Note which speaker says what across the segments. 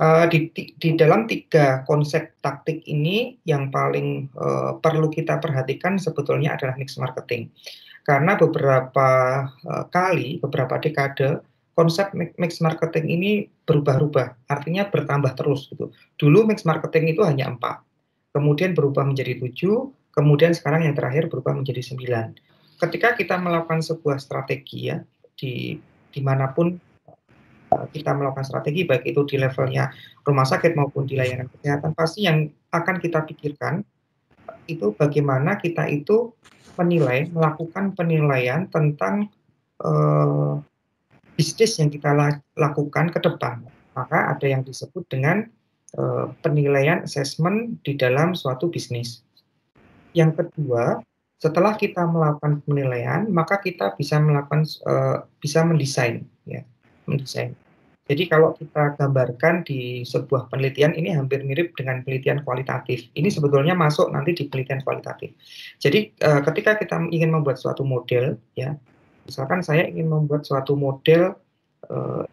Speaker 1: Di dalam 3 konsep taktik ini yang paling perlu kita perhatikan sebetulnya adalah mix marketing. Karena beberapa beberapa dekade, konsep mix marketing ini berubah-ubah, artinya bertambah terus gitu. Dulu mix marketing itu hanya 4, kemudian berubah menjadi 7, kemudian sekarang yang terakhir berubah menjadi 9. Ketika kita melakukan sebuah strategi ya, dimanapun kita melakukan strategi, baik itu di levelnya rumah sakit maupun di layanan kesehatan, pasti yang akan kita pikirkan itu bagaimana kita itu melakukan penilaian tentang bisnis yang kita lakukan ke depan. Maka ada yang disebut dengan penilaian assessment di dalam suatu bisnis. Yang kedua, setelah kita melakukan penilaian, maka kita bisa mendesain, ya, mendesain. Jadi kalau kita gambarkan di sebuah penelitian, ini hampir mirip dengan penelitian kualitatif. Ini sebetulnya masuk nanti di penelitian kualitatif. Jadi ketika kita ingin membuat suatu model, ya, misalkan saya ingin membuat suatu model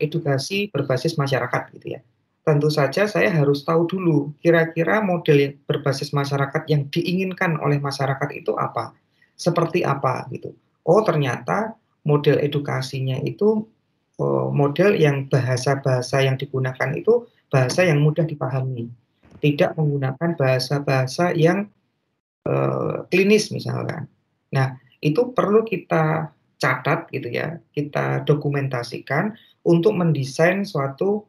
Speaker 1: edukasi berbasis masyarakat, gitu ya. Tentu saja saya harus tahu dulu kira-kira model berbasis masyarakat yang diinginkan oleh masyarakat itu apa, seperti apa, gitu. Oh ternyata model edukasinya itu model yang bahasa-bahasa yang digunakan itu bahasa yang mudah dipahami, tidak menggunakan bahasa-bahasa yang klinis misalkan. Nah, itu perlu kita catat gitu ya, kita dokumentasikan untuk mendesain suatu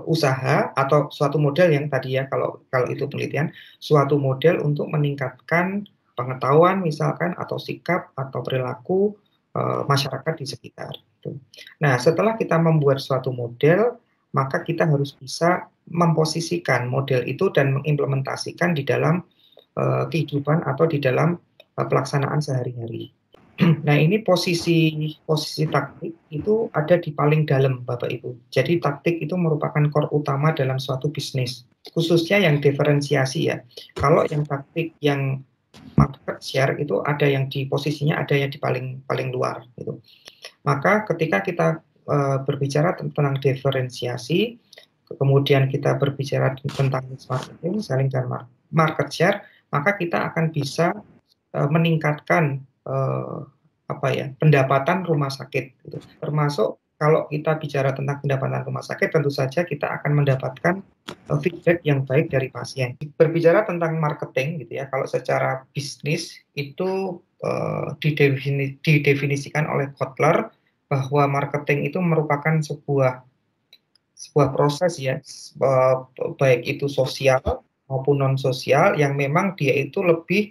Speaker 1: usaha atau suatu model yang tadi ya kalau itu penelitian, suatu model untuk meningkatkan pengetahuan misalkan atau sikap atau perilaku masyarakat di sekitar. Nah, setelah kita membuat suatu model, maka kita harus bisa memposisikan model itu dan mengimplementasikan di dalam kehidupan atau di dalam pelaksanaan sehari-hari. Nah, ini posisi taktik itu ada di paling dalam, Bapak Ibu. Jadi taktik itu merupakan core utama dalam suatu bisnis, khususnya yang diferensiasi ya. Kalau yang taktik yang market share itu ada yang di posisinya ada yang di paling luar gitu. Maka ketika kita berbicara tentang diferensiasi, kemudian kita berbicara tentang mix marketing, selling dan market share, maka kita akan bisa meningkatkan pendapatan rumah sakit, gitu. Termasuk kalau kita bicara tentang pendapatan rumah sakit, tentu saja kita akan mendapatkan feedback yang baik dari pasien. Berbicara tentang marketing, gitu ya, kalau secara bisnis itu didefinisikan oleh Kotler bahwa marketing itu merupakan sebuah proses ya, baik itu sosial maupun non sosial yang memang dia itu lebih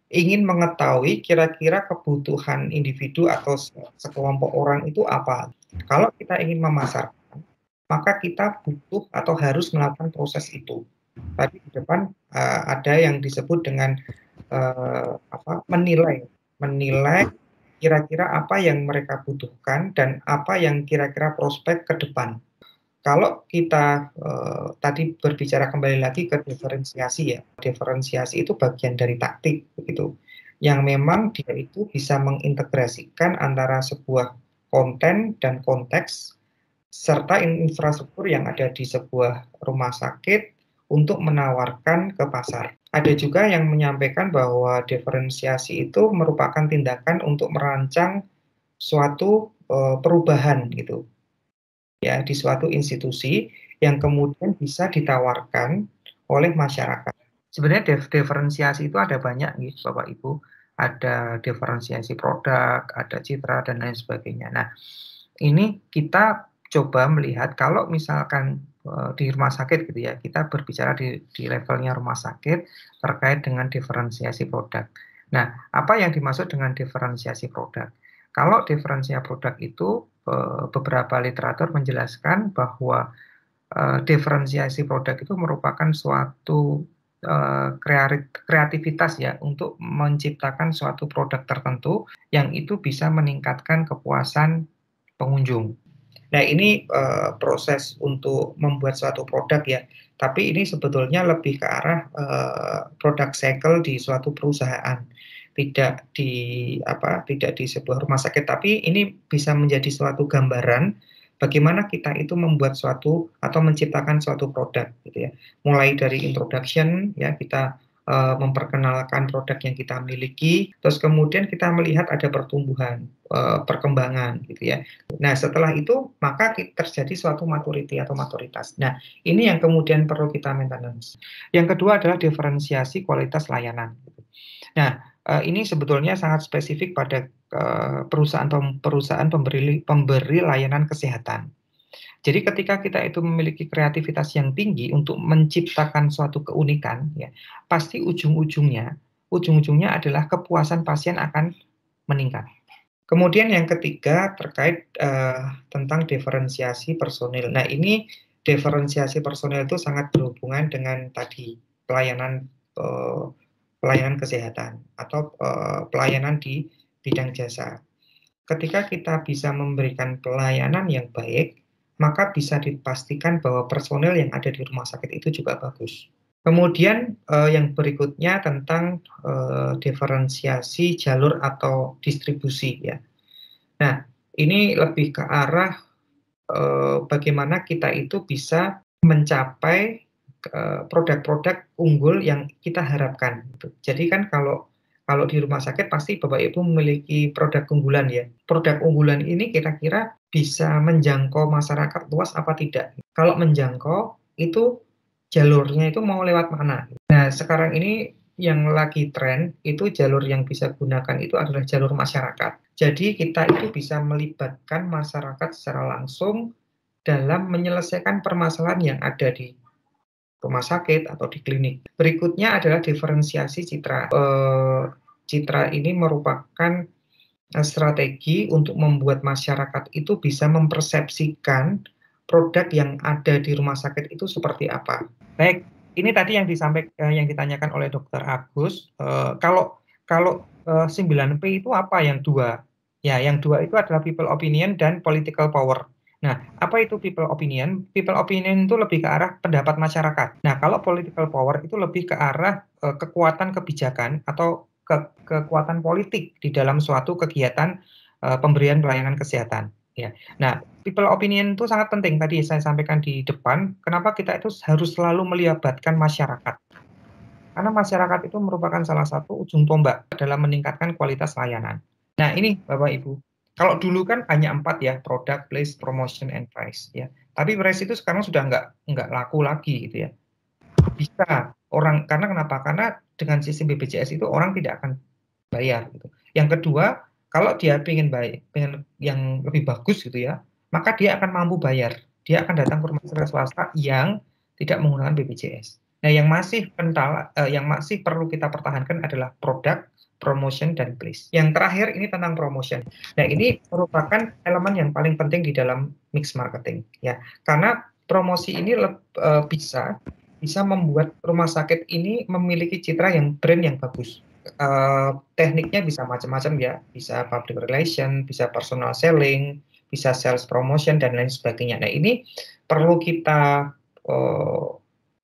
Speaker 1: ingin mengetahui kira-kira kebutuhan individu atau sekelompok orang itu apa. Kalau kita ingin memasarkan, maka kita butuh atau harus melakukan proses itu. Tadi di depan ada yang disebut dengan menilai kira-kira apa yang mereka butuhkan dan apa yang kira-kira prospek ke depan. Kalau kita tadi berbicara kembali lagi ke diferensiasi ya, diferensiasi itu bagian dari taktik begitu, yang memang dia itu bisa mengintegrasikan antara sebuah konten dan konteks serta infrastruktur yang ada di sebuah rumah sakit untuk menawarkan ke pasar. Ada juga yang menyampaikan bahwa diferensiasi itu merupakan tindakan untuk merancang suatu perubahan gitu ya di suatu institusi yang kemudian bisa ditawarkan oleh masyarakat. Sebenarnya diferensiasi itu ada banyak nih Bapak Ibu, ada diferensiasi produk, ada citra dan lain sebagainya. Nah, ini kita coba melihat kalau misalkan di rumah sakit gitu ya, kita berbicara di levelnya rumah sakit terkait dengan diferensiasi produk. Nah, apa yang dimaksud dengan diferensiasi produk? Kalau diferensiasi produk itu beberapa literatur menjelaskan bahwa diferensiasi produk itu merupakan suatu kreativitas ya untuk menciptakan suatu produk tertentu yang itu bisa meningkatkan kepuasan pengunjung. Nah, ini proses untuk membuat suatu produk ya, tapi ini sebetulnya lebih ke arah product cycle di suatu perusahaan, tidak di sebuah rumah sakit, tapi ini bisa menjadi suatu gambaran bagaimana kita itu membuat suatu atau menciptakan suatu produk gitu ya. Mulai dari introduction ya, kita memperkenalkan produk yang kita miliki, terus kemudian kita melihat ada pertumbuhan, perkembangan gitu ya. Nah, setelah itu maka terjadi suatu maturity atau maturitas. Nah, ini yang kemudian perlu kita maintenance. Yang kedua adalah diferensiasi kualitas layanan. Nah, ini sebetulnya sangat spesifik pada perusahaan pemberi layanan kesehatan. Jadi ketika kita itu memiliki kreativitas yang tinggi untuk menciptakan suatu keunikan, ya, pasti ujung-ujungnya adalah kepuasan pasien akan meningkat. Kemudian yang ketiga terkait tentang diferensiasi personil. Nah, ini diferensiasi personil itu sangat berhubungan dengan tadi pelayanan kesehatan atau pelayanan di bidang jasa. Ketika kita bisa memberikan pelayanan yang baik, maka bisa dipastikan bahwa personel yang ada di rumah sakit itu juga bagus. Kemudian yang berikutnya tentang diferensiasi jalur atau distribusi ya. Nah, ini lebih ke arah bagaimana kita itu bisa mencapai produk-produk unggul yang kita harapkan. Jadi kan kalau di rumah sakit pasti Bapak Ibu memiliki produk unggulan ya. Produk unggulan ini kira-kira bisa menjangkau masyarakat luas apa tidak? Kalau menjangkau itu jalurnya itu mau lewat mana? Nah, sekarang ini yang lagi tren itu jalur yang bisa gunakan itu adalah jalur masyarakat. Jadi kita itu bisa melibatkan masyarakat secara langsung dalam menyelesaikan permasalahan yang ada di rumah sakit atau di klinik. Berikutnya adalah diferensiasi citra. Citra ini merupakan strategi untuk membuat masyarakat itu bisa mempersepsikan produk yang ada di rumah sakit itu seperti apa. Baik, ini tadi yang yang ditanyakan oleh Dr. Agus. Kalau 9P itu apa yang dua? Ya, yang dua itu adalah people opinion dan political power. Nah, apa itu people opinion? People opinion itu lebih ke arah pendapat masyarakat. Nah, kalau political power itu lebih ke arah kekuatan kebijakan atau kekuatan politik di dalam suatu kegiatan pemberian pelayanan kesehatan. Ya. Nah, people opinion itu sangat penting. Tadi saya sampaikan di depan, kenapa kita itu harus selalu melibatkan masyarakat. Karena masyarakat itu merupakan salah satu ujung tombak dalam meningkatkan kualitas layanan. Nah, ini Bapak Ibu. Kalau dulu kan hanya 4 ya, product, place, promotion, and price ya. Tapi price itu sekarang sudah nggak laku lagi gitu ya. Bisa orang, karena kenapa? Karena dengan sistem BPJS itu orang tidak akan bayar gitu. Yang kedua, kalau dia pengen yang lebih bagus gitu ya, maka dia akan mampu bayar. Dia akan datang ke rumah sakit swasta yang tidak menggunakan BPJS. Nah, yang masih kental, yang masih perlu kita pertahankan adalah produk, promotion, dan place. Yang terakhir ini tentang promotion. Nah, ini merupakan elemen yang paling penting di dalam mix marketing ya, karena promosi ini bisa membuat rumah sakit ini memiliki citra yang brand yang bagus. Tekniknya bisa macam-macam ya, bisa public relation, bisa personal selling, bisa sales promotion, dan lain sebagainya. Nah, ini perlu kita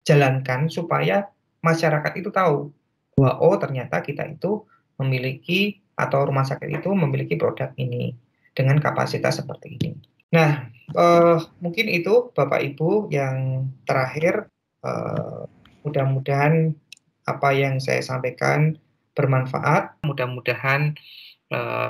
Speaker 1: jalankan supaya masyarakat itu tahu bahwa oh ternyata kita itu memiliki atau rumah sakit itu memiliki produk ini dengan kapasitas seperti ini. Nah, mungkin itu Bapak Ibu yang terakhir, mudah-mudahan apa yang saya sampaikan bermanfaat. Mudah-mudahan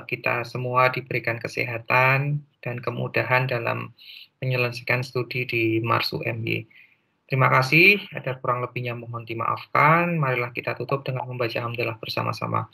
Speaker 1: kita semua diberikan kesehatan dan kemudahan dalam menyelesaikan studi di Mars UMY. Terima kasih, ada kurang lebihnya mohon dimaafkan. Marilah kita tutup dengan membaca hamdalah bersama-sama.